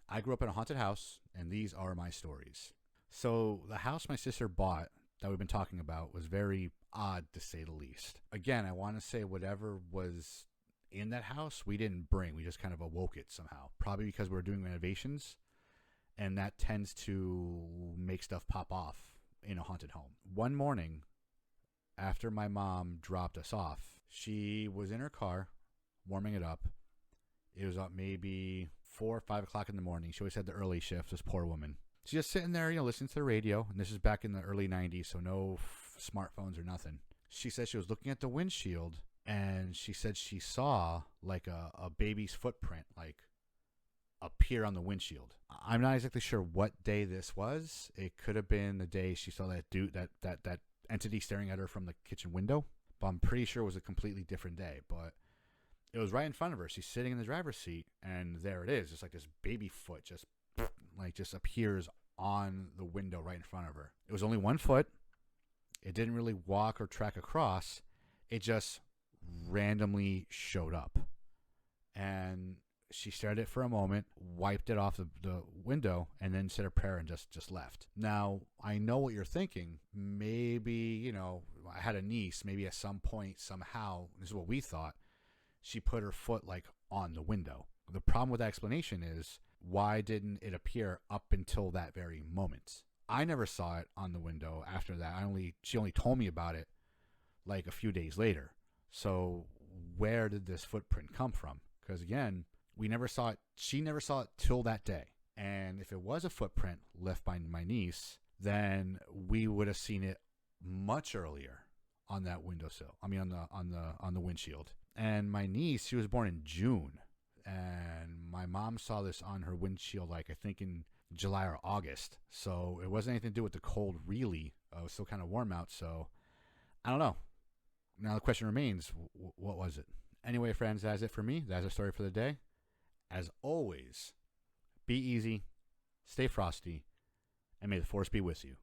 I grew up in a haunted house, and these are my stories. So, the house my sister bought that we've been talking about was very odd to say the least. Again, I want to say whatever was in that house, we didn't bring. We just kind of awoke it somehow. Probably because we were doing renovations, and that tends to make stuff pop off in a haunted home. One morning, after my mom dropped us off, she was in her car warming it up. It was up maybe 4 or 5 o'clock in the morning. She always had the early shift, this poor woman. She's just sitting there, listening to the radio. And this is back in the early 90s, so no smartphones or nothing. She said she was looking at the windshield, and she said she saw like a baby's footprint, like appear on the windshield. I'm not exactly sure what day this was. It could have been the day she saw that dude, that entity staring at her from the kitchen window. But I'm pretty sure it was a completely different day. But it was right in front of her. She's sitting in the driver's seat, and there it is. Just like this baby foot just appears on the window right in front of her. It was only 1 foot. It didn't really walk or track across. It just randomly showed up. And she stared at it for a moment, wiped it off the window, and then said a prayer and just left. Now, I know what you're thinking. Maybe, I had a niece. Maybe at some point, somehow, this is what we thought, she put her foot on the window. The problem with that explanation is, why didn't it appear up until that very moment? I never saw it on the window after that. She only told me about it a few days later. So where did this footprint come from? Because again, we never saw it. She never saw it till that day. And if it was a footprint left by my niece, then we would have seen it much earlier on that windowsill. I mean, on the windshield. And my niece, she was born in June, and my mom saw this on her windshield, I think in July or August. So it wasn't anything to do with the cold, really. It was still kind of warm out, so I don't know. Now the question remains, what was it? Anyway, friends, that's it for me. That's our story for the day. As always, be easy, stay frosty, and may the force be with you.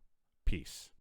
Peace.